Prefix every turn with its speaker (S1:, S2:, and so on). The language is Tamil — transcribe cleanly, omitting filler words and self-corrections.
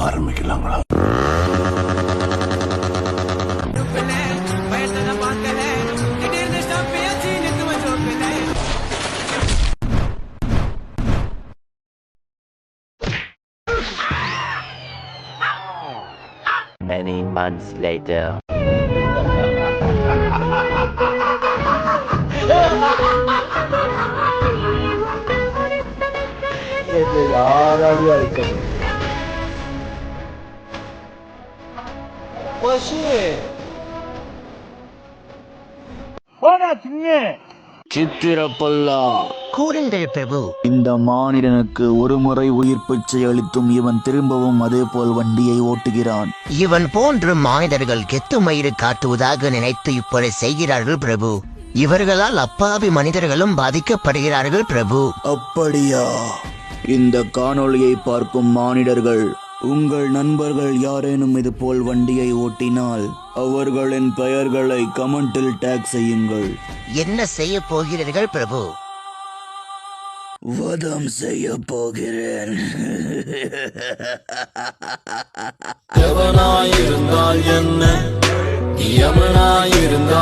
S1: ஆரம்பிக்கலாங்களா?
S2: Many months later.
S3: சித்திரப்பல்லா,
S4: கூறுங்கள் பிரபு.
S3: இந்த மானிடனுக்கு ஒரு முறை உயிர் பிச்சை அளித்தும் இவன் திரும்பவும் அதே போல் வண்டியை ஓட்டுகிறான்.
S4: இவன் போன்ற மானிடர்கள் கெத்து மயிறு காட்டுவதாக நினைத்து இப்படி செய்கிறார்கள் பிரபு. இவர்களால் அப்பாவி மனிதர்களும் பாதிக்கப்படுகிறார்கள் பிரபு.
S3: அப்படியா? இந்த காணொளியை பார்க்கும் மானிடர்கள், உங்கள் நண்பர்கள் யாரேனும் இது போல் வண்டியை ஓட்டினால் அவர்களின் பெயர்களை கமெண்டில் டேக் செய்யுங்கள்.
S4: என்ன செய்ய போகிறீர்கள் பிரபு?
S3: வதம் செய்ய போகிறேன்.
S1: எவனாயிருந்தால் என்ன, யமனாயிருந்தால்